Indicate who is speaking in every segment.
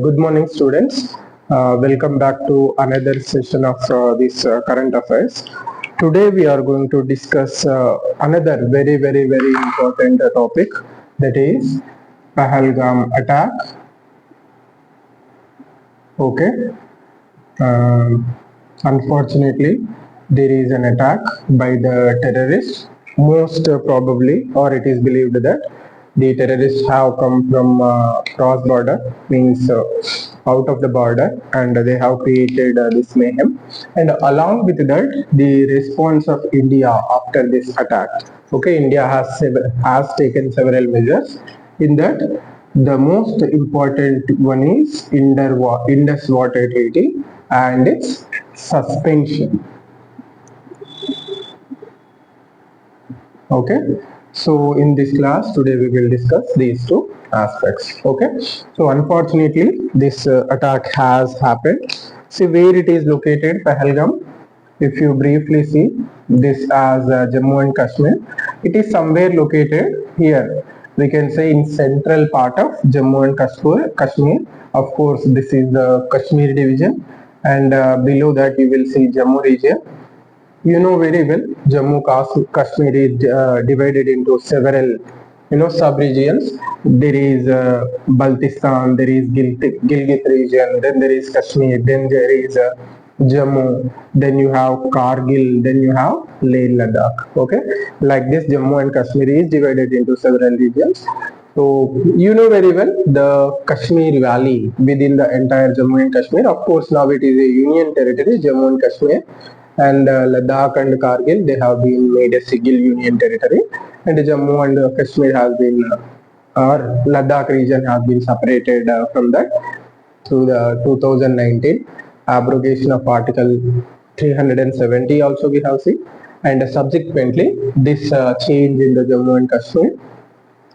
Speaker 1: Good morning, students. Welcome back to another session of this current affairs. Today, we are going to discuss another very important topic, that is Pahalgam attack. Okay. Um, Unfortunately, there is an attack by the terrorists. Most probably, or it is believed that the terrorists have come from cross border, means out of the border, and they have created this mayhem. And along with that, the response of India after this attack. Okay, India has taken several measures. In that, the most important one is Indus Water Treaty and its suspension. Okay, so in this class today we will discuss these two aspects. Okay, so unfortunately this attack has happened. See where it is located, Pahalgam. If you briefly see this as Jammu and Kashmir, it is somewhere located here. We can say in central part of Jammu and Kashmir. Of course, this is the Kashmir division, and below that you will see Jammu region. You know very well, Jammu Kashmir is divided into several, sub-regions. There is Baltistan, there is Gilgit region, then there is Kashmir, then there is Jammu, then you have Kargil, then you have Leh Ladakh. Okay, like this, Jammu and Kashmir is divided into several regions. So you know very well the Kashmir Valley within the entire Jammu and Kashmir. Of course, now it is a union territory, Jammu and Kashmir, and Ladakh and Kargil, they have been made a single union territory, and Jammu and Kashmir has been, or Ladakh region has been separated from that through the 2019 abrogation of Article 370 also we have seen, and subsequently this change in the Jammu and Kashmir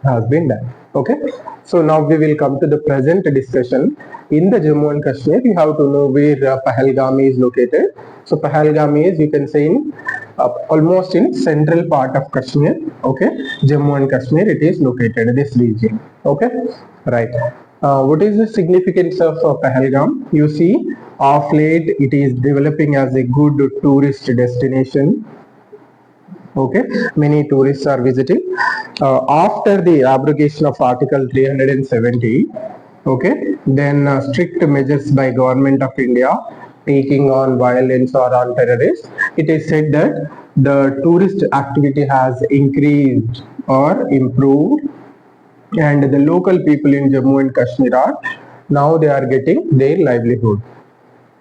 Speaker 1: has been done. Okay, so now we will come to the present discussion. In the Jammu and Kashmir, you have to know where Pahalgam is located. So Pahalgam is, you can say, in almost in central part of Kashmir. Okay, Jammu and Kashmir, it is located, this region. Okay, right. What is the significance of Pahalgam? You see, of late it is developing as a good tourist destination. Okay, many tourists are visiting. After the abrogation of Article 370, okay, then strict measures by Government of India taking on violence or on terrorists, it is said that the tourist activity has increased or improved, and the local people in Jammu and Kashmir are now they are getting their livelihood.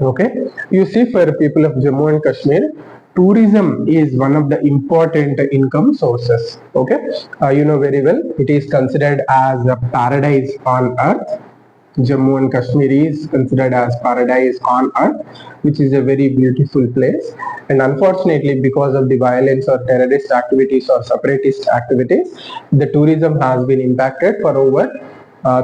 Speaker 1: Okay, you see, for people of Jammu and Kashmir, tourism is one of the important income sources. Okay, you know very well, it is considered as a paradise on earth. Jammu and Kashmir is considered as paradise on earth, which is a very beautiful place. And unfortunately, because of the violence or terrorist activities or separatist activities, the tourism has been impacted for over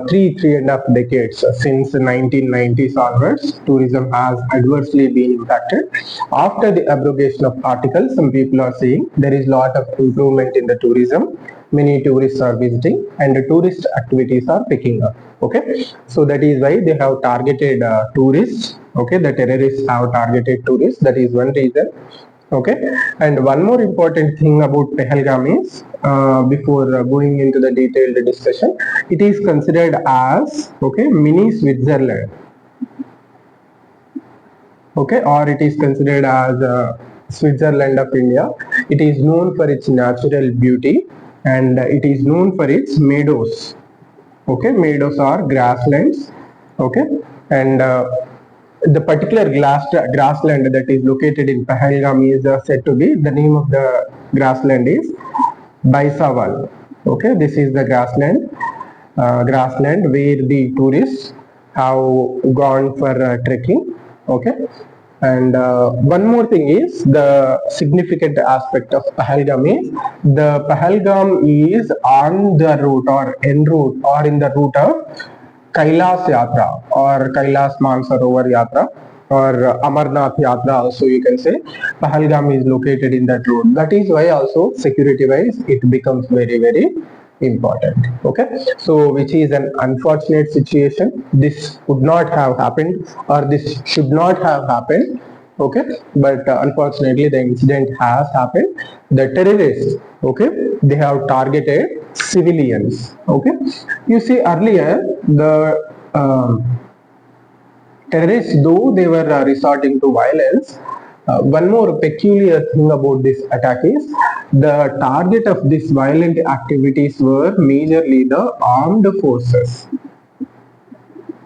Speaker 1: three and a half decades. Since the 1990s onwards, tourism has adversely been impacted. After the abrogation of articles, some people are saying there is lot of improvement in the tourism. Many tourists are visiting, and the tourist activities are picking up. Okay, so that is why they have targeted tourists. Okay, the terrorists have targeted tourists. That is one reason. Okay, and one more important thing about Pahalgam is, before going into the detailed discussion, it is considered as, okay, mini Switzerland. Okay, or it is considered as Switzerland of India. It is known for its natural beauty, and it is known for its meadows. Okay, meadows are grasslands. Okay, and the particular grassland that is located in Pahalgam is said to be, the name of the grassland is Baisawal. Okay, this is the grassland where the tourists have gone for trekking. Okay, and one more thing is, the significant aspect of Pahalgam is, the Pahalgam is on the route or en route or in the route of Kailas Yatra or Kailas Mansarovar Yatra or Amarnath Yatra also, you can say. Pahalgam is located in that road. That is why also security wise it becomes very important. Okay, so which is an unfortunate situation. This would not have happened, or this should not have happened. Okay, but unfortunately the incident has happened. The terrorists, okay, they have targeted civilians. Okay, you see earlier the terrorists, though they were resorting to violence, one more peculiar thing about this attack is the target of these violent activities were majorly the armed forces.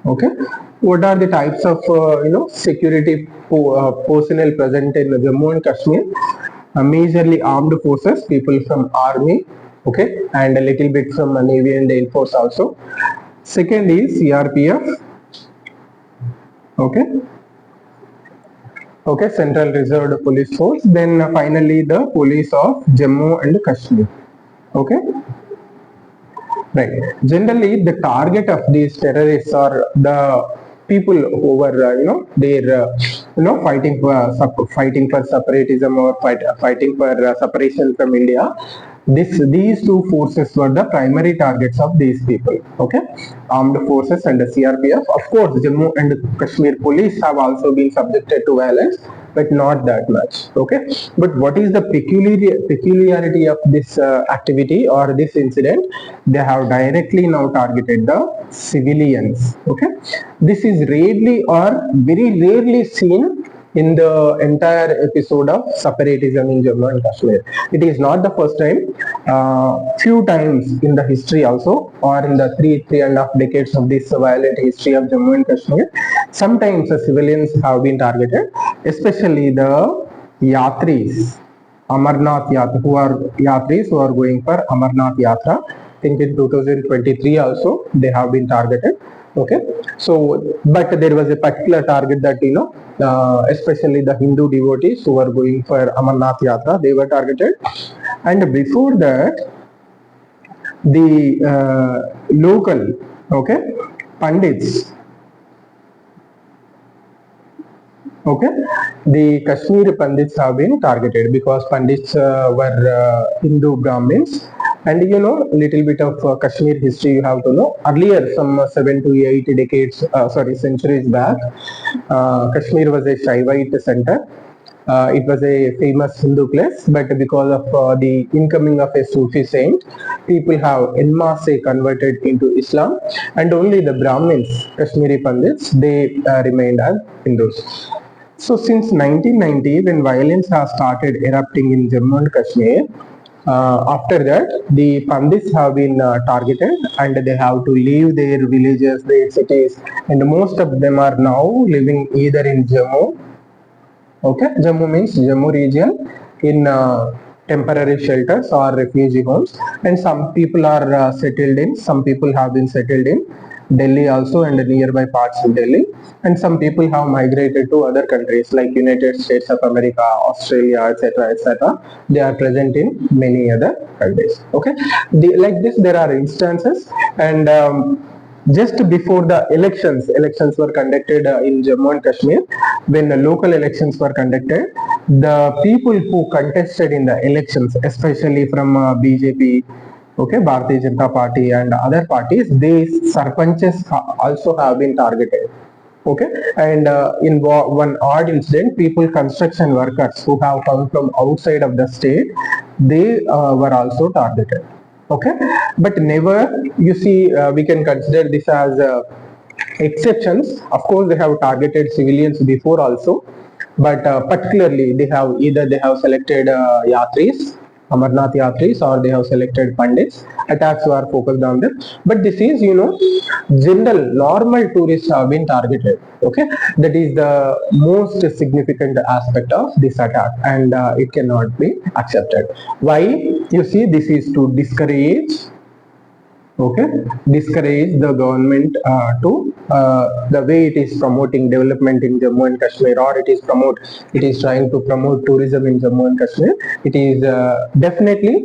Speaker 1: Okay, what are the types of security personnel present in Jammu and Kashmir? Majorly armed forces, people from army, okay, and a little bit from navy and air force also. Second is CRPF, okay, okay, Central Reserved Police Force. Then finally the police of Jammu and Kashmir. Okay, right. Generally, the target of these terrorists are the people who were, fighting for separatism or fighting for separation from India. These two forces were the primary targets of these people. Okay, armed forces and the CRPF. Of course, Jammu and Kashmir police have also been subjected to violence, but not that much. Okay, but what is the peculiarity of this activity or this incident? They have directly now targeted the civilians. Okay, this is rarely or very rarely seen in the entire episode of separatism in Jammu and Kashmir. It is not the first time. Few times in the history also, or in the three and a half decades of this violent history of Jammu and Kashmir, sometimes the civilians have been targeted, especially the Yatris, Amarnath Yatra, who are Yatris who are going for Amarnath Yatra. I think in 2023 also they have been targeted. Okay, so but there was a particular target that especially the Hindu devotees who were going for Amarnath Yatra, they were targeted. And before that, the local, okay, Pandits, okay, the Kashmir Pandits have been targeted because Pandits were Hindu Brahmins. And little bit of Kashmir history you have to know. Earlier, some 7 to 8 decades, centuries back, Kashmir was a Shaivite center. It was a famous Hindu place, but because of the incoming of a Sufi saint, people have en masse converted into Islam, and only the Brahmins, Kashmiri Pandits, they remained as Hindus. So since 1990, when violence has started erupting in Jammu and Kashmir, after that, the Pandits have been targeted, and they have to leave their villages, their cities, and most of them are now living either in Jammu. Okay, Jammu means Jammu region, in temporary shelters or refugee homes, and some people are some people have been settled in Delhi also and nearby parts of Delhi, and some people have migrated to other countries like United States of America, Australia, etc., etc. They are present in many other countries. Okay, like this there are instances, and just before the elections were conducted in Jammu and Kashmir. When the local elections were conducted, the people who contested in the elections, especially from BJP, okay, Bharatiya Janata Party and other parties, these sarpanches also have been targeted. Okay, and in one odd incident, construction workers who have come from outside of the state, they were also targeted. Okay, but never, you see, we can consider this as exceptions. Of course, they have targeted civilians before also, but particularly they have selected Yatris, Amarnath Yatris, or they have selected Pandits. Attacks were focused on them. But this is, general, normal tourists have been targeted. Okay, that is the most significant aspect of this attack, and it cannot be accepted. Why? You see, this is to discourage, okay, discourage the government to the way it is promoting development in Jammu and Kashmir, or it is trying to promote tourism in Jammu and Kashmir. It is definitely,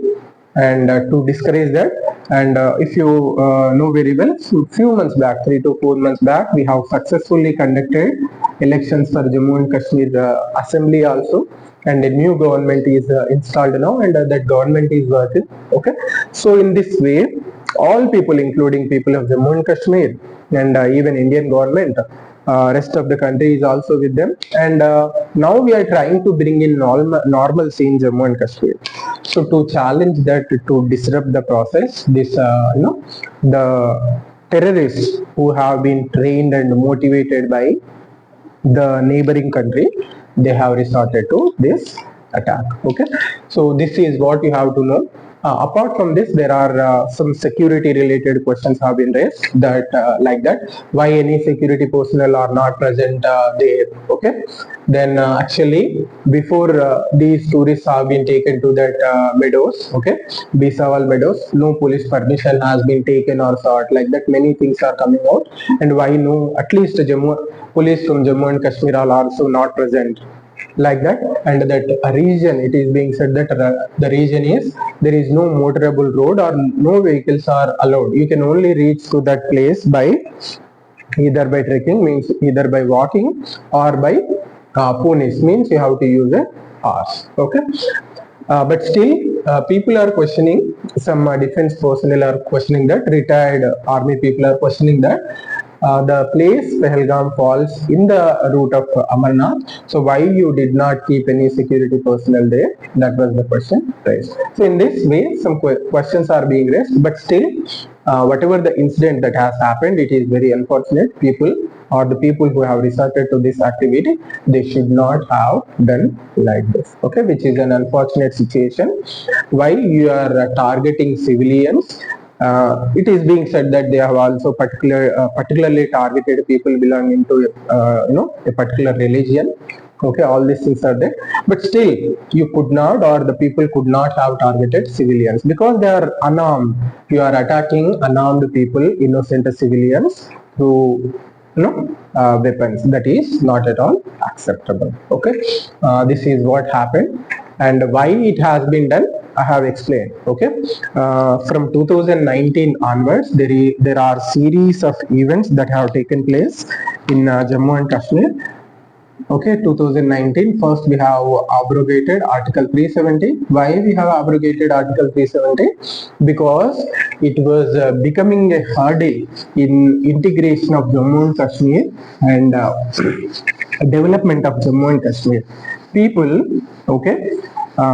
Speaker 1: and to discourage that. And if you know very well, few months back, 3 to 4 months back, we have successfully conducted elections for Jammu and Kashmir assembly also, and a new government is installed now, and that government is working. Okay, so in this way, all people, including people of Jammu and Kashmir and even Indian government, rest of the country is also with them, and now we are trying to bring in normalcy in Jammu and Kashmir. So to challenge that, to disrupt the process, this the terrorists who have been trained and motivated by the neighboring country, they have resorted to this attack. Okay, so this is what you have to know. Apart from this, there are some security related questions have been raised, that like that why any security personnel are not present there. Okay, then actually before these tourists have been taken to that meadows, okay, Bisawal meadows, no police permission has been taken or sort like that. Many things are coming out, and why no, at least Jammu police from Jammu and Kashmir are also not present, like that. And that region, it is being said that the region is, there is no motorable road or no vehicles are allowed. You can only reach to that place by either by trekking, means either by walking, or by ponies, means you have to use a horse. Okay, but still people are questioning, some defense personnel are questioning that, retired army people are questioning that the place Pahalgam falls in the route of Amarnath. So why you did not keep any security personnel there? That was the question raised. So in this way, some questions are being raised, but still, whatever the incident that has happened, it is very unfortunate. People, or the people who have resorted to this activity, they should not have done like this. Okay, which is an unfortunate situation. Why you are targeting civilians? It is being said that they have also particularly targeted people belonging to a particular religion. Okay, all these things are there, but still you could not, or the people could not have targeted civilians, because they are unarmed. You are attacking unarmed people, innocent civilians, who weapons. That is not at all acceptable. Okay, this is what happened, and why it has been done, I have explained. Okay, from 2019 onwards, there are series of events that have taken place in Jammu and Kashmir. Okay, 2019, first we have abrogated Article 370. Why we have abrogated Article 370? Because it was becoming a hurdle in integration of Jammu and Kashmir and development of Jammu and Kashmir. People, okay,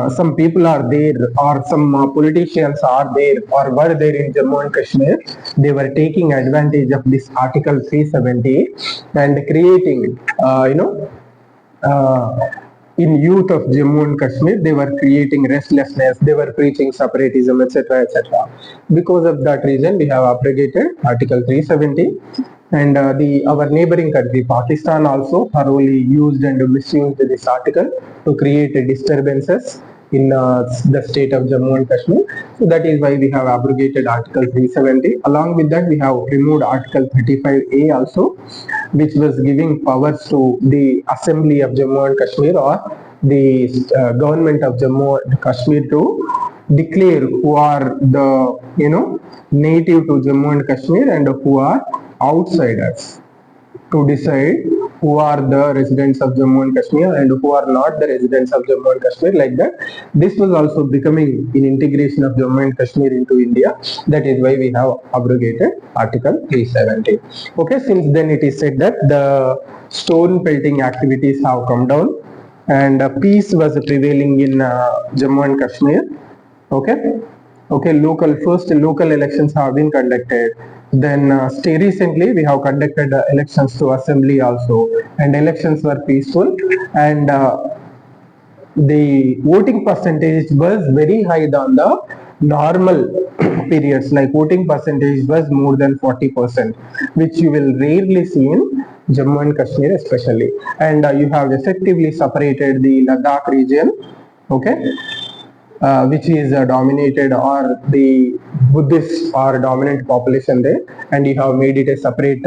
Speaker 1: some people are there, or some politicians are there or were there in Jammu and Kashmir. They were taking advantage of this Article 370 and creating, in youth of Jammu and Kashmir, they were creating restlessness, they were preaching separatism, etc., etc. Because of that reason, we have abrogated Article 370, and our neighboring country, Pakistan, also thoroughly used and misused this article to create disturbances in the state of Jammu and Kashmir. So that is why we have abrogated Article 370. Along with that, we have removed Article 35A also, which was giving powers to the Assembly of Jammu and Kashmir, or the government of Jammu and Kashmir, to declare who are the native to Jammu and Kashmir and who are outsiders, to decide who are the residents of Jammu and Kashmir and who are not the residents of Jammu and Kashmir, like that. This was also becoming in integration of Jammu and Kashmir into India. That is why we have abrogated Article 370. Okay, since then it is said that the stone pelting activities have come down and peace was prevailing in Jammu and Kashmir. Okay, first local elections have been conducted. Then stay recently we have conducted elections to assembly also, and elections were peaceful, and the voting percentage was very high than the normal periods. Like voting percentage was more than 40%, which you will rarely see in Jammu and Kashmir especially. And you have effectively separated the Ladakh region, okay, which is dominated, or the Buddhists are dominant population there, and you have made it a separate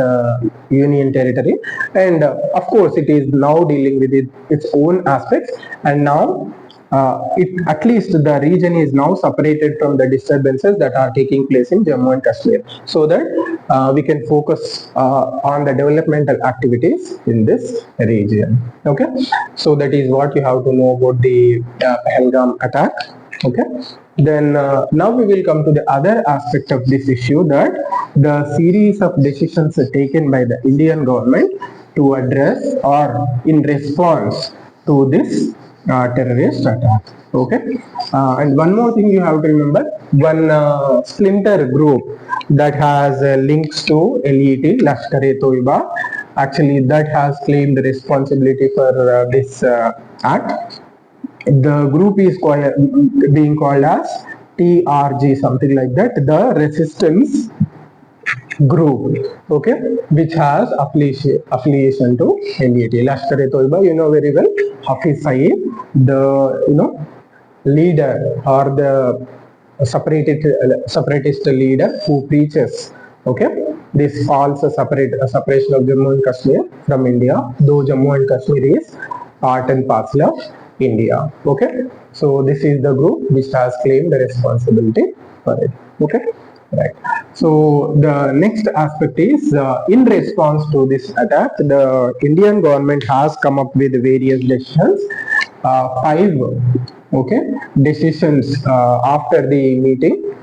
Speaker 1: union territory, and of course it is now dealing with its own aspects, and now at least the region is now separated from the disturbances that are taking place in Jammu and Kashmir, so that we can focus on the developmental activities in this region. Okay, so that is what you have to know about the Pahalgam attack. Okay. Then now we will come to the other aspect of this issue, that the series of decisions taken by the Indian government to address or in response to this terrorist attack. Okay, and one more thing you have to remember, one splinter group that has links to LET, Lashkar-e-Toiba, actually that has claimed responsibility for this act. The group is being called as TRG, something like that, the resistance group, okay, which has affiliation to LET, Lashkar-e-Toiba. You know very well, Hafiz Saeed, the leader or the separatist leader who preaches, okay, this false separation of Jammu and Kashmir from India, though Jammu and Kashmir is part and parcel of India. Okay, so this is the group which has claimed the responsibility for it. Okay, right. So the next aspect is in response to this attack, the Indian government has come up with various decisions. Five, okay, decisions after the meeting.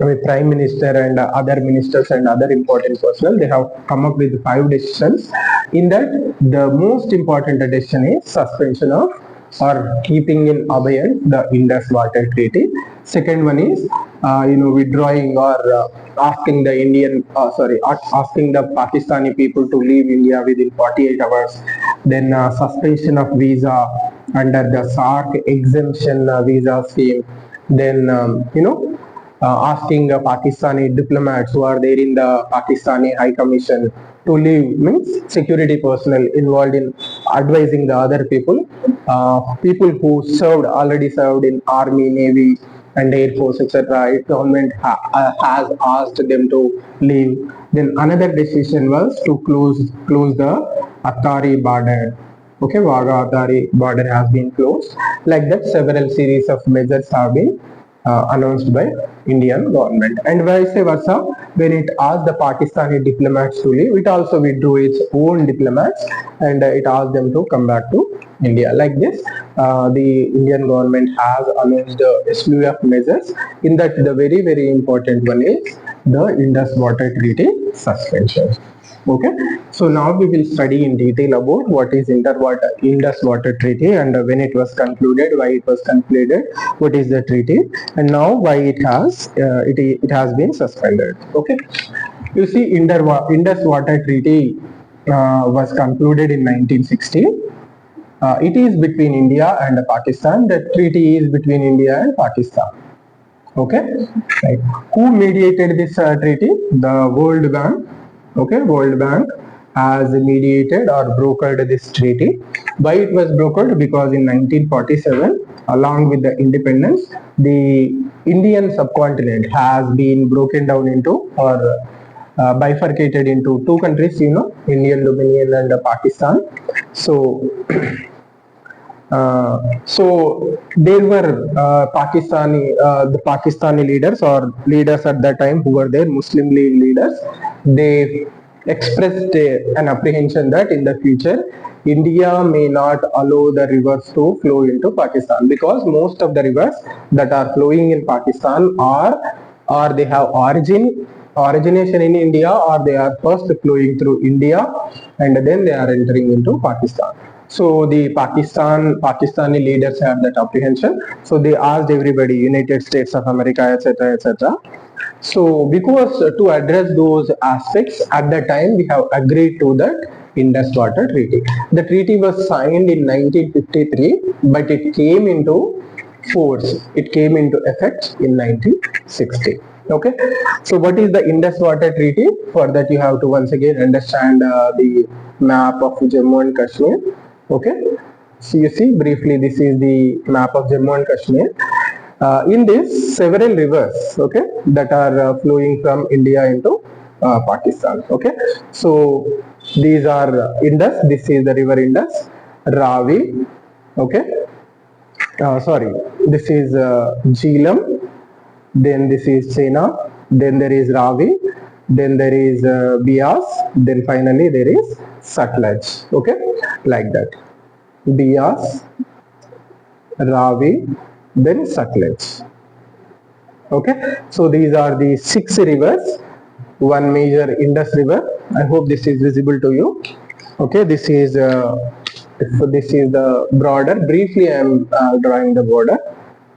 Speaker 1: With Prime Minister and other ministers and other important personnel, they have come up with 5 decisions. In that, the most important decision is suspension of or keeping in abeyance the Indus Water Treaty. Second one is, withdrawing or asking the asking the Pakistani people to leave India within 48 hours. Then suspension of visa under the SARC exemption visa scheme. Then asking Pakistani diplomats who are there in the Pakistani High Commission to leave, means security personnel involved in advising the other people, people who already served in Army, Navy and Air Force, etc. Government has asked them to leave. Then another decision was to close the Attari border. Okay, Wagah Attari border has been closed. Like that, several series of measures have been announced by Indian government, and vice versa, when it asked the Pakistani diplomats to leave, it also withdrew its own diplomats and it asked them to come back to India. Like this, the Indian government has announced a slew of measures. In that, the very important one is the Indus Water Treaty suspension. Okay, so now we will study in detail about what is Indus Water Treaty and when it was concluded, why it was concluded, what is the treaty, and now why it has been suspended. Okay, you see, Indus Water Treaty was concluded in 1960. It is between India and Pakistan. The treaty is between India and Pakistan. Okay, right. Who mediated this treaty? The World Bank. Okay, World Bank has mediated or brokered this treaty. Why it was brokered? Because in 1947, along with the independence, the Indian subcontinent has been broken down into or bifurcated into 2 countries, Indian Dominion and Pakistan. So there were the Pakistani leaders or leaders at that time who were there, Muslim League leaders. They expressed an apprehension that in the future India may not allow the rivers to flow into Pakistan, because most of the rivers that are flowing in Pakistan or they have origination in India, or they are first flowing through India and then they are entering into Pakistan. So the Pakistani leaders have that apprehension. So they asked everybody, United States of America, etc., etc. So because to address those aspects, at the time we have agreed to that Indus Water Treaty. The treaty was signed in 1953, but it came into force. It came into effect in 1960. Okay, so what is the Indus Water Treaty? For that you have to once again understand the map of Jammu and Kashmir. Okay, so you see briefly, this is the map of Jammu and Kashmir. In this, several rivers, okay, that are flowing from India into Pakistan. Okay, so these are Indus. This is the river Indus. Ravi. Okay, sorry, this is Jhelum. Then this is Sena. Then there is Ravi. Then there is Bias. Then finally there is Satluj. Okay, like that. Bias, Ravi, then Satluj. Okay, so these are the 6 rivers, one major Indus river. I hope this is visible to you. Okay, this is the border. Briefly, I am drawing the border.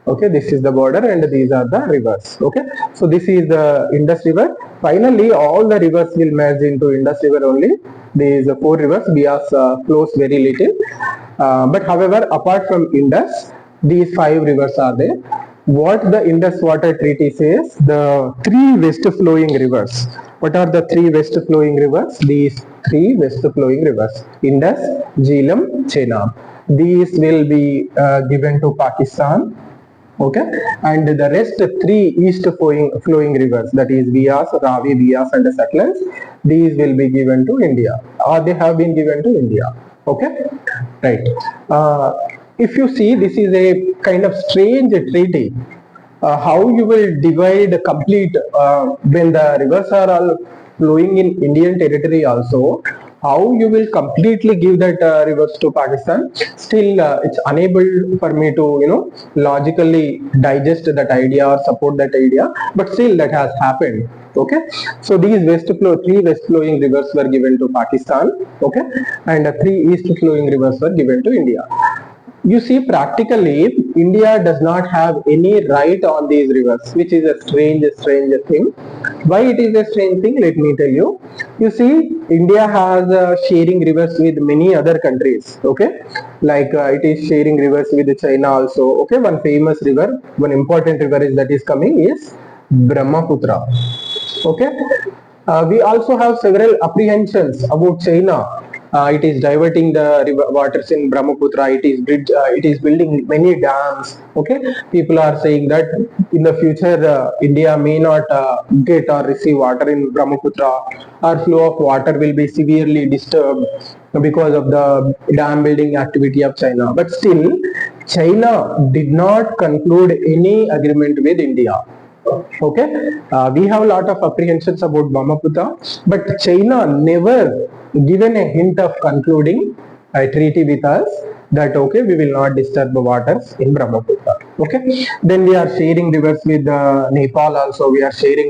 Speaker 1: Okay, this is the border and these are the rivers. Okay, so this is the Indus river. Finally, all the rivers will merge into Indus river only. These 4 rivers, Bias flows very little. But however, apart from Indus, these 5 rivers are there. What the Indus Water Treaty says, the 3 west flowing rivers. What are the 3 west flowing rivers? These 3 west flowing rivers, Indus, Jhelum, Chenab. These will be given to Pakistan. Okay, and the rest 3 east flowing rivers, that is Bias, Ravi, Bias and Satluj, these will be given to India, or they have been given to India. Okay, right. If you see, this is a kind of strange treaty. How you will divide complete when the rivers are all flowing in Indian territory also, how you will completely give that rivers to Pakistan? Still, it's unable for me to logically digest that idea or support that idea. But still, that has happened. Okay, so these 3 west flowing rivers were given to Pakistan. Okay, and 3 east flowing rivers were given to India. You see, practically, India does not have any right on these rivers, which is a strange thing. Why it is a strange thing? Let me tell you. You see, India has sharing rivers with many other countries. Okay, like it is sharing rivers with China also. Okay, one famous river, one important river that is coming is Brahmaputra. Okay, we also have several apprehensions about China. It is diverting the river waters in Brahmaputra. It is building many dams. Okay, people are saying that in the future India may not get or receive water in Brahmaputra. Our flow of water will be severely disturbed because of the dam building activity of China. But still, China did not conclude any agreement with India. Okay, we have a lot of apprehensions about Brahmaputra, but China never given a hint of concluding a treaty with us that okay, we will not disturb the waters in Brahmaputra. Okay, then we are sharing rivers with Nepal also, we are sharing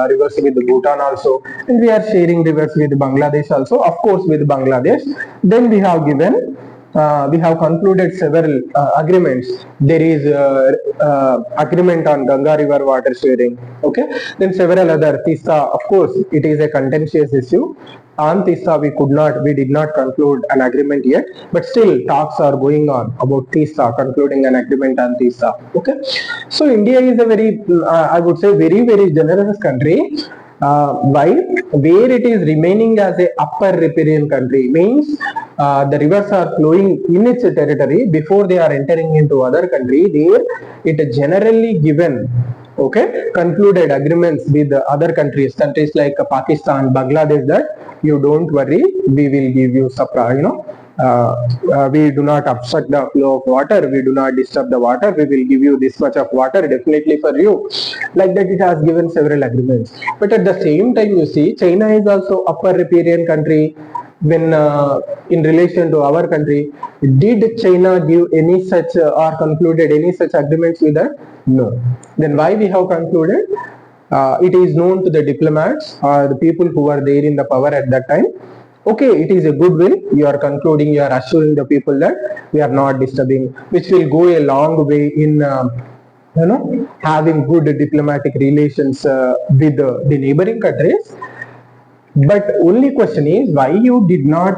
Speaker 1: rivers with Bhutan also, and we are sharing rivers with Bangladesh also, of course with Bangladesh. Then we have given we have concluded several agreements. There is agreement on Ganga River water sharing. Okay, then several other Tista. Of course, it is a contentious issue. On Tista, we did not conclude an agreement yet, but still talks are going on about Tista, concluding an agreement on Tista. Okay, so India is a very, I would say, very generous country. Why? Where it is remaining as a upper riparian country means the rivers are flowing in its territory before they are entering into other country. There, it generally given concluded agreements with other countries like Pakistan, Bangladesh, that you don't worry, we will give you supply. We do not obstruct the flow of water, we do not disturb the water, we will give you this much of water definitely for you. Like that, it has given several agreements. But at the same time, you see, China is also upper riparian country. When in relation to our country, did China give any such or concluded any such agreements with us? No. Then why we have concluded? It is known to the diplomats or the people who were there in the power at that time. Okay, it is a goodwill. You are concluding, you are assuring the people that we are not disturbing, which will go a long way in having good diplomatic relations with the neighboring countries. But only question is why you did not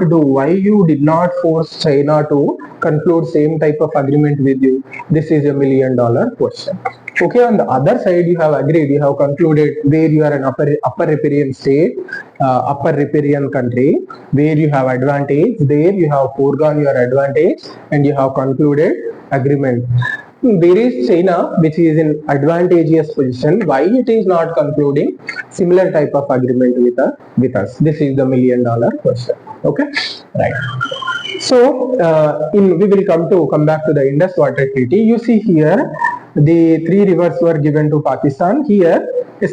Speaker 1: force China to conclude same type of agreement with you. This is $1 million question. Okay, on the other side, you have agreed, you have concluded where you are an upper riparian state, upper riparian country, where you have advantage, there you have foregone your advantage and you have concluded agreement. There is China, which is in advantageous position. Why it is not concluding similar type of agreement with us? This is the $1 million question. Okay, right. So we will come back to the Indus Water Treaty. You see here, the 3 rivers were given to Pakistan. Here, a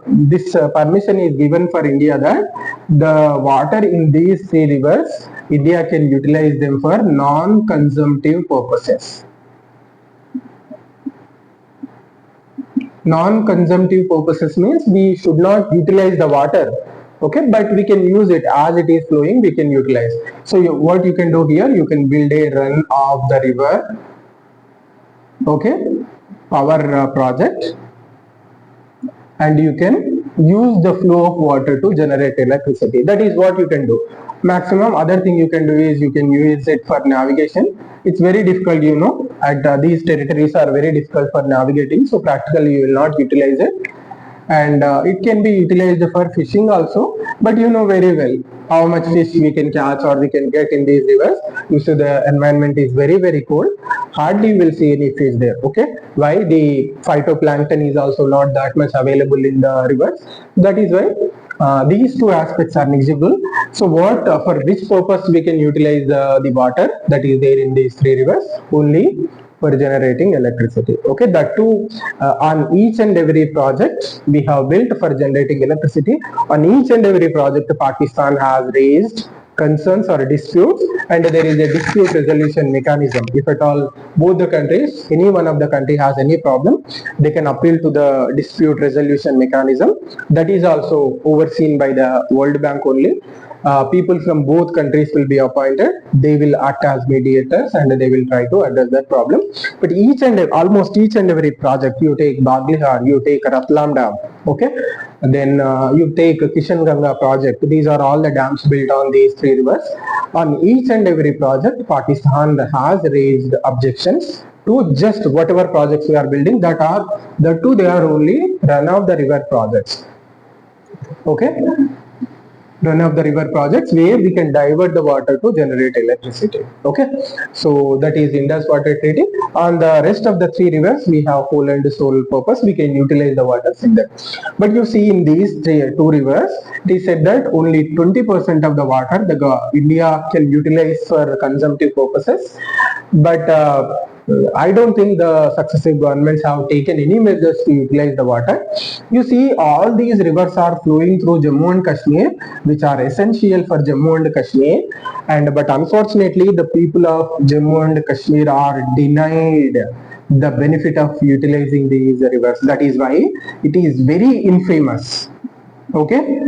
Speaker 1: this permission is given for India that the water in these 3 rivers, India can utilize them for non-consumptive purposes. Non-consumptive purposes means we should not utilize the water, okay, but we can use it as it is flowing, we can utilize. So what you can do here, you can build a run of the river, okay, power project, and you can use the flow of water to generate electricity. That is what you can do. Maximum other thing you can do is you can use it for navigation. It's very difficult, you know, at these territories are very difficult for navigating, so practically you will not utilize it. And it can be utilized for fishing also, but you know very well how much fish we can catch or we can get in these rivers. You see the environment is very cold, hardly you will see any fish there, okay. Why? The phytoplankton is also not that much available in the rivers. That is why these two aspects are negligible. So what for which purpose we can utilize the water that is there in these three rivers? Only for generating electricity, okay. That too on each and every project we have built for generating electricity. On each and every project Pakistan has raised concerns or disputes, and there is a dispute resolution mechanism. If at all both the countries, any one of the country has any problem, they can appeal to the dispute resolution mechanism. That is also overseen by the World Bank only. People from both countries will be appointed. They will act as mediators and they will try to address that problem. But almost each and every project, you take Baglihar, you take Ratlam Dam, okay, then you take Kishan Ganga project. These are all the dams built on these three rivers. On each and every project, Pakistan has raised objections to just whatever projects we are building, they are only run of the river projects, okay. Run of the river projects where we can divert the water to generate electricity, okay. So that is Indus water treaty. On the rest of the three rivers we have whole and sole purpose, we can utilize the waters in them. But you see in these two rivers, they said that only 20% of the water India can utilize for consumptive purposes. But I don't think the successive governments have taken any measures to utilize the water. You see, all these rivers are flowing through Jammu and Kashmir, which are essential for Jammu and Kashmir. But unfortunately, the people of Jammu and Kashmir are denied the benefit of utilizing these rivers. That is why it is very infamous. Okay.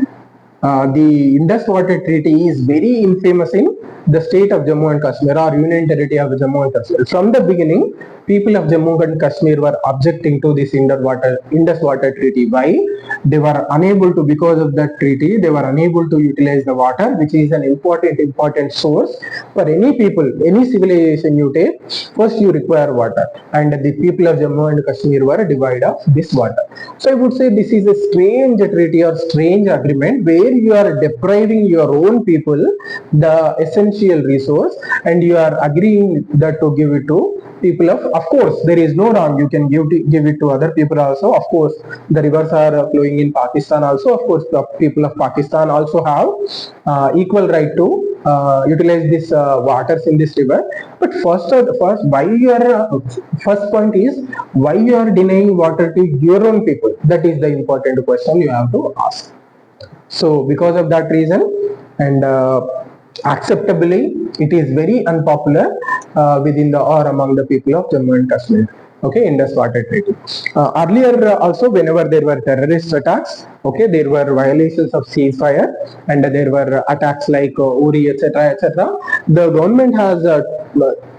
Speaker 1: The Indus Water Treaty is very infamous in the state of Jammu and Kashmir or Union Territory of Jammu and Kashmir. From the beginning, people of Jammu and Kashmir were objecting to this Indus Water Treaty. Why? They were unable to, because of that treaty, they were unable to utilize the water, which is an important source for any people, any civilization you take. First, you require water, and the people of Jammu and Kashmir were deprived of this water. So I would say this is a strange treaty or strange agreement where you are depriving your own people the essential resource, and you are agreeing that to give it to people of course there is no wrong, you can give it to other people also. Of course the rivers are flowing in Pakistan also. Of course the people of Pakistan also have equal right to utilize this waters in this river. But first why your first point is why you are denying water to your own people? That is the important question you have to ask. So because of that reason, and acceptably, it is very unpopular within the or among the people of Jammu and Kashmir. Okay, Indus Water Treaty. Earlier also, whenever there were terrorist attacks, okay, there were violations of ceasefire, and there were attacks like Uri, etc., etc. The government has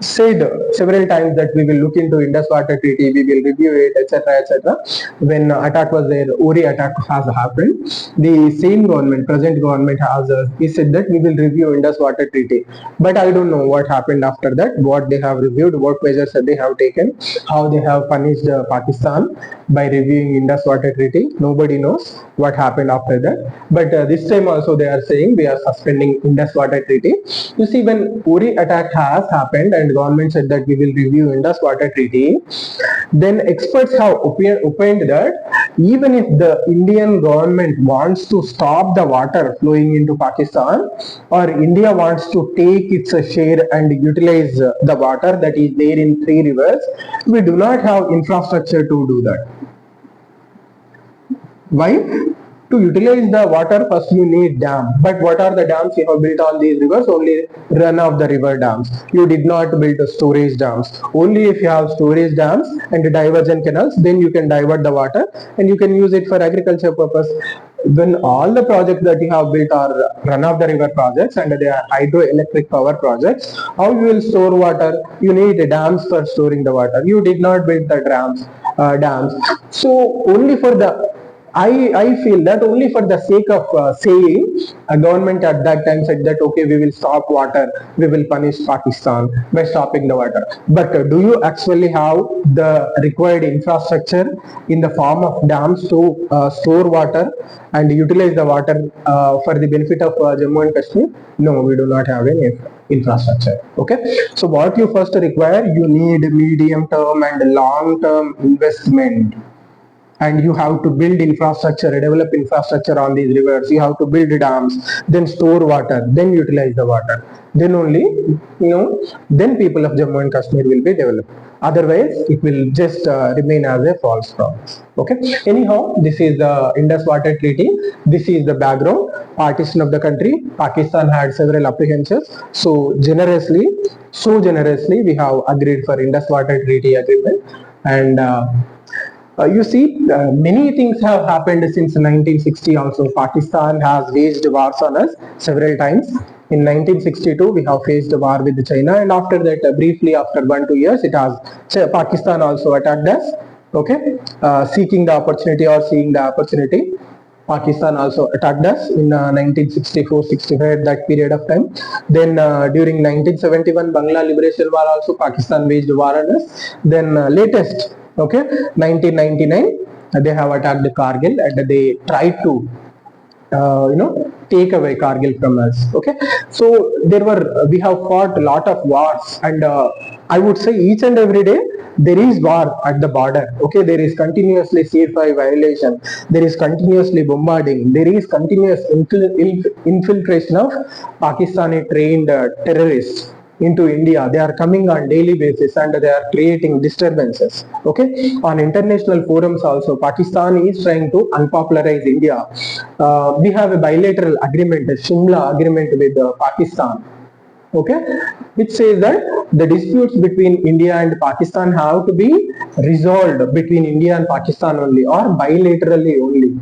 Speaker 1: said several times that we will look into Indus Water Treaty, we will review it, etc., etc. When attack was there, Uri attack has happened, the same government, present government has said that we will review Indus Water Treaty. But I don't know what happened after that, what they have reviewed, what measures they have taken, how they have punished Pakistan by reviewing Indus Water Treaty. Nobody knows what happened after that. But this time also they are saying we are suspending Indus Water Treaty. You see, when Uri attack has happened and government said that we will review Indus Water Treaty, then experts have opined that even if the Indian government wants to stop the water flowing into Pakistan, or India wants to take its share and utilize the water that is there in three rivers, we do not have infrastructure to do that. Why? To utilize the water, first you need dam. But what are the dams you have built on these rivers? Only run of the river dams. You did not build storage dams. Only if you have storage dams and diversion canals, then you can divert the water and you can use it for agriculture purpose. When all the projects that you have built are run of the river projects and they are hydroelectric power projects, how you will store water? You need dams for storing the water. You did not build the dams. So only for the I feel that only for the sake of saying, a government at that time said that okay, we will stop water, we will punish Pakistan by stopping the water. But do you actually have the required infrastructure in the form of dams to store water and utilize the water for the benefit of Jammu and Kashmir? No, we do not have any infrastructure. Okay, so what you first require, you need medium term and long term investment, and you have to build infrastructure, develop infrastructure on these rivers. You have to build dams, then store water, then utilize the water. Then only, then people of Jammu and Kashmir will be developed. Otherwise, it will just remain as a false promise. Okay. Anyhow, this is the Indus Water Treaty. This is the background. Partition of the country. Pakistan had several apprehensions. So generously, we have agreed for Indus Water Treaty agreement, and you see, many things have happened since 1960 also. Pakistan has waged wars on us several times. In 1962, we have faced a war with China, and after that, briefly after 1-2 years, Pakistan also attacked us. Okay, seeking the opportunity or seeing the opportunity, Pakistan also attacked us in 1964-65 that period of time. Then during 1971 Bangla Liberation War also Pakistan waged war on us. Then latest, okay, 1999 they have attacked Kargil and they tried to take away Kargil from us. Okay, so we have fought a lot of wars, and I would say each and every day there is war at the border. Okay, there is continuously ceasefire violation, there is continuously bombarding, there is continuous infiltration of Pakistani trained terrorists into India. They are coming on daily basis and they are creating disturbances. Okay, on international forums also, Pakistan is trying to unpopularize India. We have a bilateral agreement, a Shimla agreement with Pakistan. Okay, which says that the disputes between India and Pakistan have to be resolved between India and Pakistan only, or bilaterally only.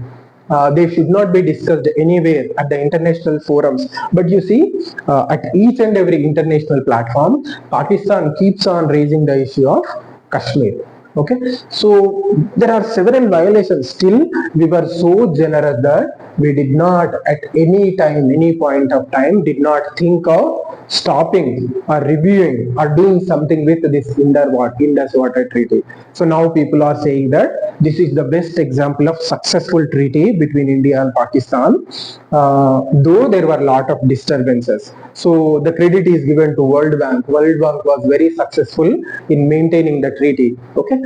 Speaker 1: They should not be discussed anywhere at the international forums. But you see, at each and every international platform, Pakistan keeps on raising the issue of Kashmir. Okay, so there are several violations. Still, we were so generous that we did not at any time, any point of time, did not think of stopping or reviewing or doing something with this Indus Water Treaty. So now people are saying that this is the best example of successful treaty between India and Pakistan, though there were a lot of disturbances. So the credit is given to World Bank. World Bank was very successful in maintaining the treaty. Okay,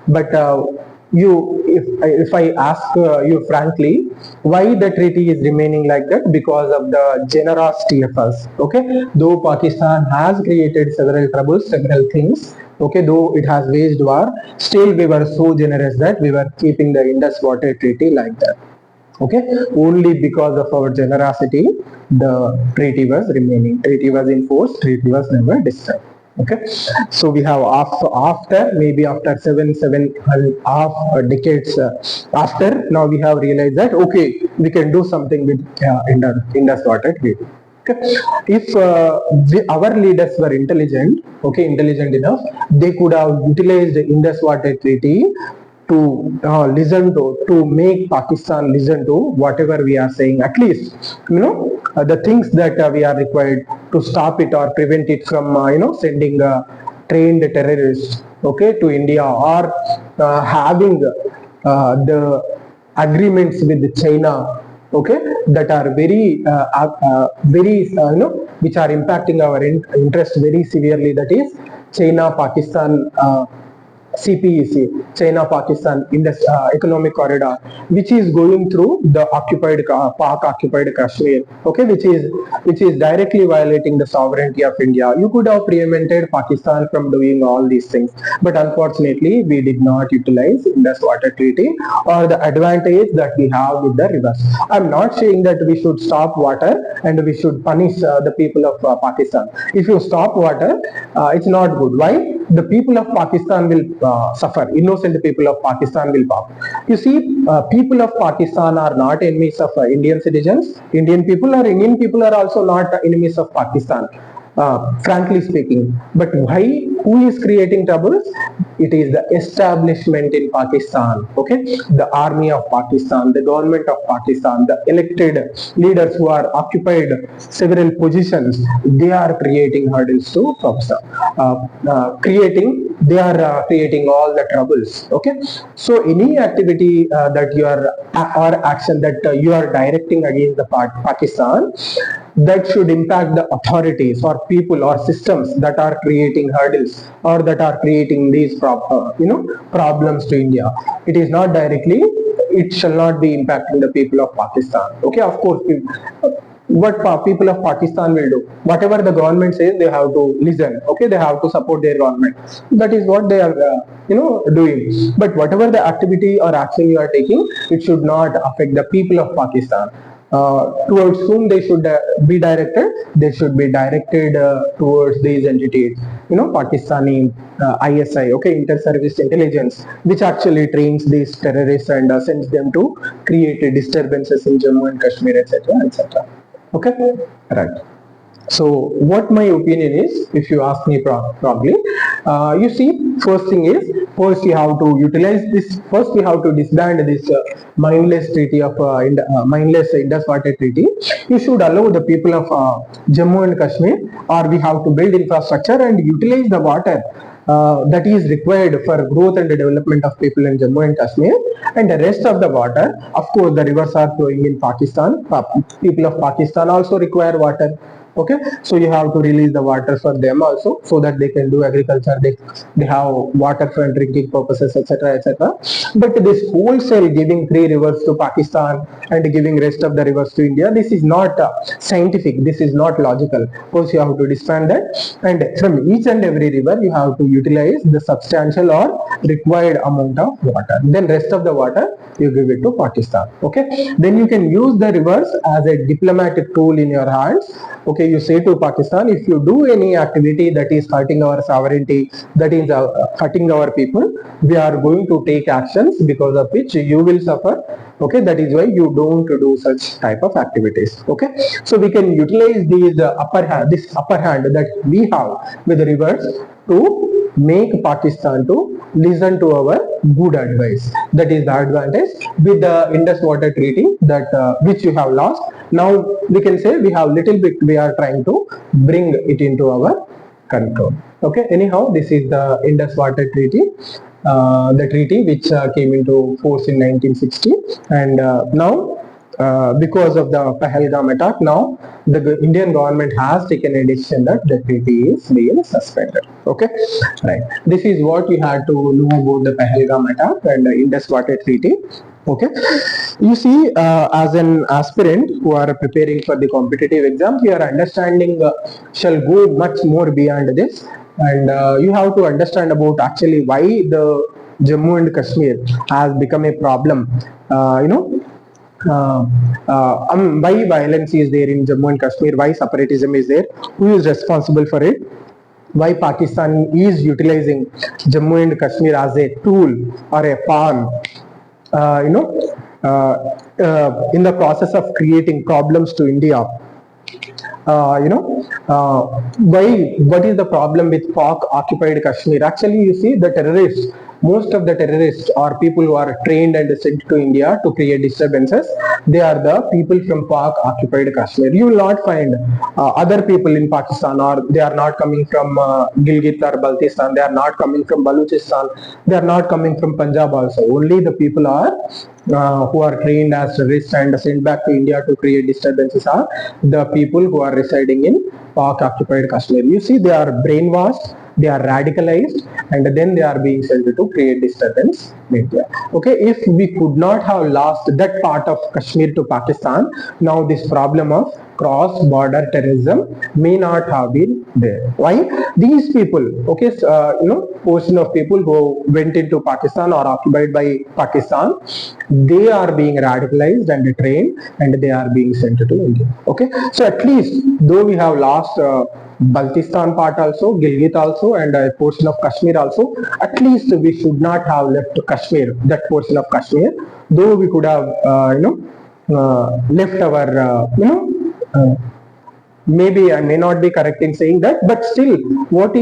Speaker 1: but if I ask you frankly, why the treaty is remaining like that? Because of the generosity of us. Okay, though Pakistan has created several troubles, several things. Okay, though it has waged war, still we were so generous that we were keeping the Indus Water Treaty like that. Okay, only because of our generosity, the treaty was remaining. Treaty was in force. Treaty was never disturbed. Okay, so we have after maybe after seven and half decades after, now we have realized that okay, we can do something with Indus Water Treaty. Okay. If our leaders were intelligent, okay, intelligent enough, they could have utilized the Indus Water Treaty to listen to make Pakistan listen to whatever we are saying. At least, the things that we are required to stop it or prevent it from, sending trained terrorists, okay, to India, or having the agreements with China, okay, that are very which are impacting our interest very severely. That is China Pakistan CPEC, China-Pakistan Indus Economic Corridor, which is going through the occupied Pak occupied Kashmir, okay, which is directly violating the sovereignty of India. You could have prevented Pakistan from doing all these things, but unfortunately, we did not utilize Indus Water Treaty or the advantage that we have with the rivers. I'm not saying that we should stop water and we should punish the people of Pakistan. If you stop water, it's not good. Why? The people of Pakistan will suffer. Innocent people of Pakistan will pop. You see, people of Pakistan are not enemies of Indian citizens. Indian people or Indian people are also not enemies of Pakistan. Frankly speaking, but why? Who is creating troubles? It is the establishment in Pakistan, okay, the army of Pakistan, the government of Pakistan, the elected leaders who are occupied several positions. They are creating hurdles to Pakistan, creating all the troubles, okay. So any activity that you are or action that you are directing against the Pakistan, that should impact the authorities or people or systems that are creating hurdles or that are creating these problems to India. It is not directly, it shall not be impacting the people of Pakistan, okay. Of course, what people of Pakistan will do, whatever the government says, they have to listen, okay, they have to support their government. That is what they are doing. But whatever the activity or action you are taking, it should not affect the people of Pakistan. Towards whom they should be directed? They should be directed towards these entities, Pakistani ISI, okay, inter-service intelligence, which actually trains these terrorists and sends them to create disturbances in Jammu and Kashmir, etc., etc. Okay, right. So what my opinion is, if you ask me probably, you see, first thing is, first you have to utilize this, first we have to disband this mindless treaty of mindless Indus Water Treaty. You should allow the people of Jammu and Kashmir, or we have to build infrastructure and utilize the water that is required for growth and development of people in Jammu and Kashmir, and the rest of the water, of course, the rivers are flowing in Pakistan. People of Pakistan also require water. Okay, so you have to release the water for them also, so that they can do agriculture, they have water for drinking purposes, etc., etc. But this wholesale giving 3 rivers to Pakistan and giving rest of the rivers to India, this is not scientific, this is not logical. First you have to disband that, and from each and every river you have to utilize the substantial or required amount of water, then rest of the water you give it to Pakistan. Okay, then you can use the rivers as a diplomatic tool in your hands. Okay, you say to Pakistan, if you do any activity that is hurting our sovereignty, that is hurting our people, we are going to take actions because of which you will suffer. Okay, that is why you don't do such type of activities. Okay, so we can utilize these this upper hand that we have with the rivers to make Pakistan to listen to our good advice. That is the advantage with the Indus Water Treaty that which you have lost. Now we can say we have little bit, we are trying to bring it into our control. Okay, anyhow, this is the Indus Water Treaty, the treaty which came into force in 1960, and now because of the Pahalgam attack, now the Indian government has taken a decision that the treaty is being suspended. Okay, right. This is what you had to know about the Pahalgam attack and the Indus Water Treaty. Okay, you see, as an aspirant who are preparing for the competitive exams, your understanding shall go much more beyond this, and you have to understand about actually why the Jammu and Kashmir has become a problem. Why violence is there in Jammu and Kashmir, why separatism is there, who is responsible for it, why Pakistan is utilizing Jammu and Kashmir as a tool or a pawn, in the process of creating problems to India. What is the problem with Pak occupied Kashmir? Actually, you see, the terrorists, most of the terrorists are people who are trained and sent to India to create disturbances. They are the people from Pak occupied Kashmir. You will not find other people in Pakistan, or they are not coming from Gilgit or Baltistan, they are not coming from Baluchistan, they are not coming from Punjab also. Only the people are who are trained as terrorists and sent back to India to create disturbances are the people who are residing in Pak occupied Kashmir. You see, they are brainwashed, they are radicalized, and then they are being sent to create disturbance in India. Okay, if we could not have lost that part of Kashmir to Pakistan, now this problem of cross-border terrorism may not have been there. Why? These people, okay, portion of people who went into Pakistan or occupied by Pakistan, they are being radicalized and trained, and they are being sent to India. Okay, so at least though we have lost Baltistan part also, Gilgit also, and a portion of Kashmir also, at least we should not have left Kashmir, that portion of Kashmir, though we could have left our maybe I may not be correct in saying that, but still what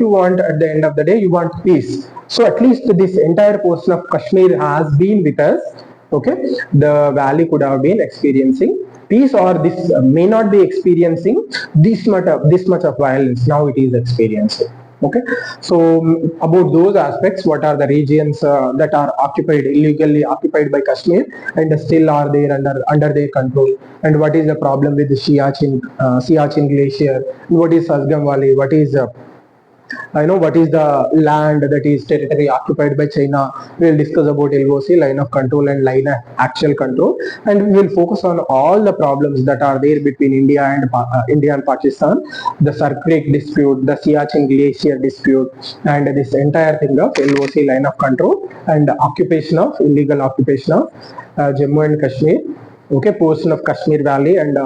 Speaker 1: you want at the end of the day, you want peace. So at least this entire portion of Kashmir has been with us. Okay, the valley could have been experiencing peace, or this may not be experiencing this much of violence. Now it is experiencing. Okay, so about those aspects, what are the regions that are illegally occupied by Kashmir and still are there under their control, and what is the problem with the Siachen glacier, what is Pahalgam Valley, what is what is the land that is territory occupied by China. We will discuss about LOC, line of control, and line of actual control, and we will focus on all the problems that are there between India and Pakistan, the Sarkrik dispute, the Siachen glacier dispute, and this entire thing of LOC, line of control, and illegal occupation of Jammu and Kashmir, okay, portion of Kashmir Valley, and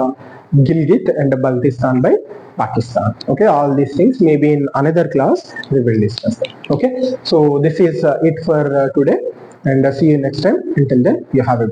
Speaker 1: Gilgit and Baltistan by Pakistan. Okay, all these things maybe in another class we will discuss them. Okay, so this is it for today, and see you next time. Until then, you have a